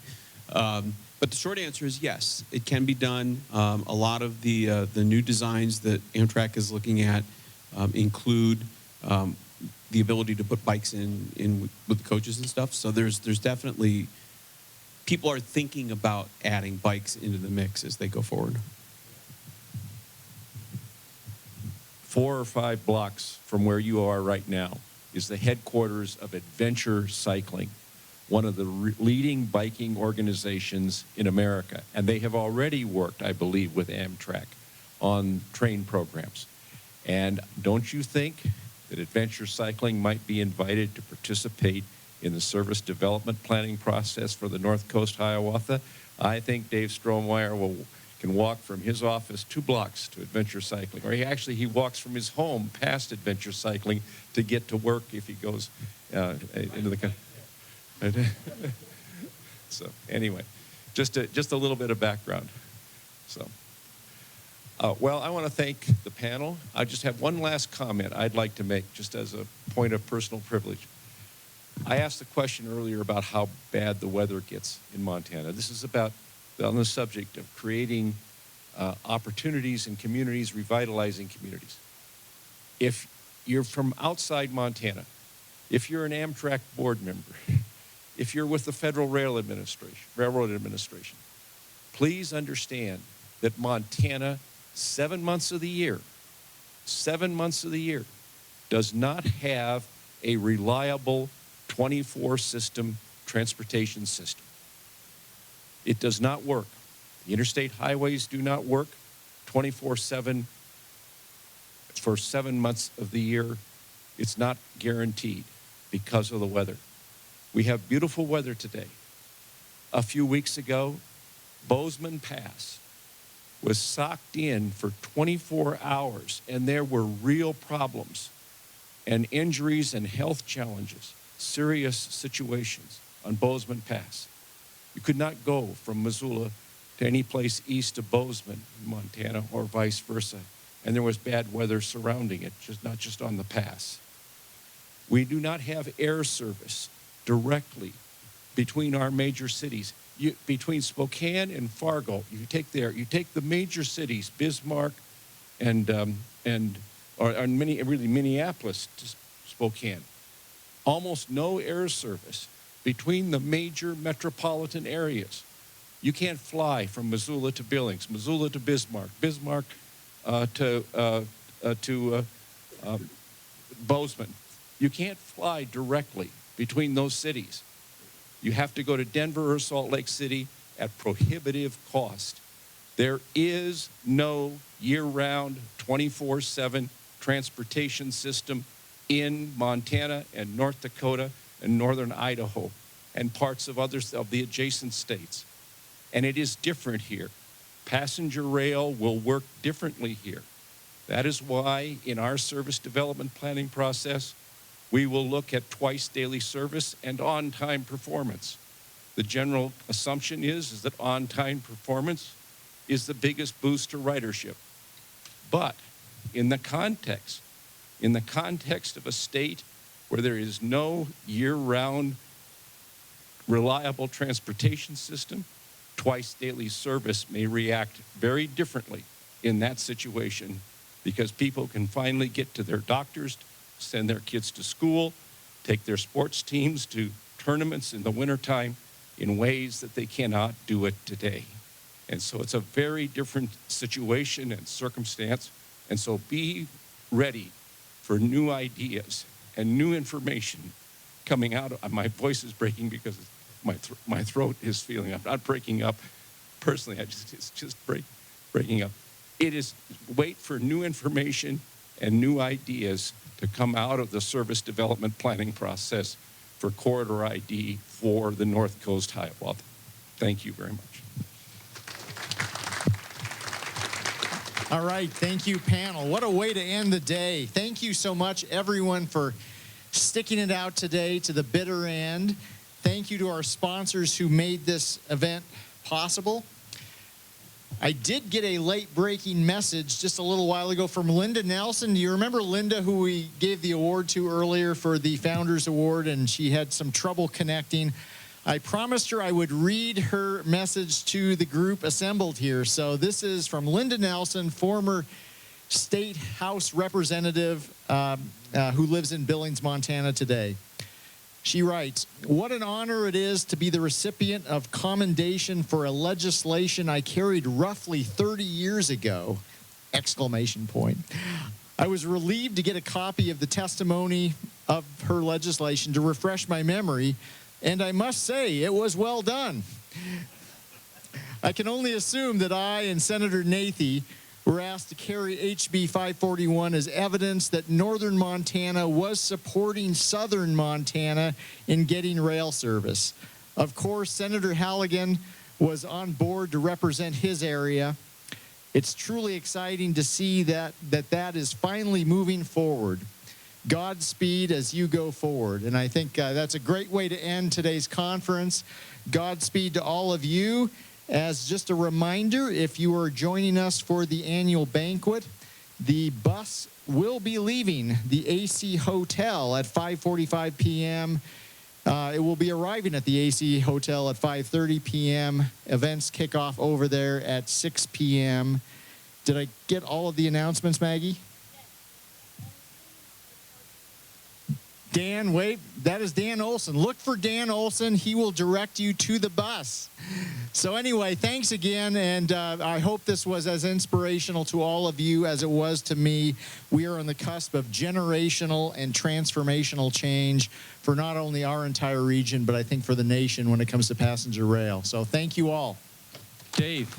But the short answer is yes, it can be done. A lot of the new designs that Amtrak is looking at include the ability to put bikes in with the coaches and stuff. So there's definitely, people are thinking about adding bikes into the mix as they go forward.
4 or 5 blocks from where you are right now is the headquarters of Adventure Cycling, one of the leading biking organizations in America. And they have already worked, I believe, with Amtrak on train programs. And don't you think that Adventure Cycling might be invited to participate in the service development planning process for the North Coast Hiawatha? I think Dave Strohmeyer can walk from his office 2 blocks to Adventure Cycling, or he walks from his home past Adventure Cycling to get to work if he goes into the country. So anyway, just a little bit of background. So, well, I want to thank the panel. I just have one last comment I'd like to make, just as a point of personal privilege. I asked the question earlier about how bad the weather gets in Montana. This is about on the subject of creating opportunities in communities, revitalizing communities. If you're from outside Montana, if you're an Amtrak board member, if you're with the Federal Railroad Administration, please understand that Montana, 7 months of the year, does not have a reliable 24 system transportation system. It does not work. The interstate highways do not work 24/7 for 7 months of the year. It's not guaranteed because of the weather. We have beautiful weather today. A few weeks ago, Bozeman Pass was socked in for 24 hours, and there were real problems and injuries and health challenges, serious situations on Bozeman Pass. You could not go from Missoula to any place east of Bozeman, Montana, or vice versa. And there was bad weather surrounding it, not just on the pass. We do not have air service directly between our major cities. Between Spokane and Fargo, you take the major cities, Bismarck and Minneapolis to Spokane. Almost no air service between the major metropolitan areas. You can't fly from Missoula to Billings, Missoula to Bismarck, Bismarck to Bozeman. You can't fly directly between those cities. You have to go to Denver or Salt Lake City at prohibitive cost. There is no year-round, 24/7 transportation system in Montana and North Dakota and northern Idaho and parts of others of the adjacent states. And it is different here. Passenger rail will work differently here. That is why in our service development planning process, we will look at twice daily service and on-time performance. The general assumption is that on-time performance is the biggest boost to ridership. But in the context of a state where there is no year-round reliable transportation system, twice daily service may react very differently in that situation because people can finally get to their doctors, send their kids to school, take their sports teams to tournaments in the wintertime in ways that they cannot do it today. And so it's a very different situation and circumstance. And so be ready for new ideas and new information coming out. My voice is breaking because my throat is feeling, I'm not breaking up. Personally, it's just breaking up. Wait for new information and new ideas to come out of the service development planning process for corridor ID for the North Coast Hiawatha. Thank you very much.
All right, thank you, panel. What a way to end the day. Thank you so much, everyone, for sticking it out today to the bitter end. Thank you to our sponsors who made this event possible. I did get a late-breaking message just a little while ago from Linda Nelson. Do you remember Linda, who we gave the award to earlier for the Founders Award, and she had some trouble connecting? I promised her I would read her message to the group assembled here. So this is from Linda Nelson, former State House Representative who lives in Billings, Montana today. She writes, "What an honor it is to be the recipient of commendation for a legislation I carried roughly 30 years ago!" Exclamation point. I was relieved to get a copy of the testimony of her legislation to refresh my memory, and I must say it was well done. I can only assume that I and Senator Nathy were asked to carry HB 541 as evidence that northern Montana was supporting southern Montana in getting rail service. Of course, Senator Halligan was on board to represent his area. It's truly exciting to see that is finally moving forward. Godspeed as you go forward. And I think that's a great way to end today's conference. Godspeed to all of you. As just a reminder, if you are joining us for the annual banquet, the bus will be leaving the AC Hotel at 5:45 p.m. It will be arriving at the AC Hotel at 5:30 p.m. Events kick off over there at 6 p.m. Did I get all of the announcements, Maggie? Dan, wait, that is Dan Olson. Look for Dan Olson. He will direct you to the bus. So anyway, thanks again, and I hope this was as inspirational to all of you as it was to me. We are on the cusp of generational and transformational change for not only our entire region, but I think for the nation when it comes to passenger rail. So thank you all.
Dave.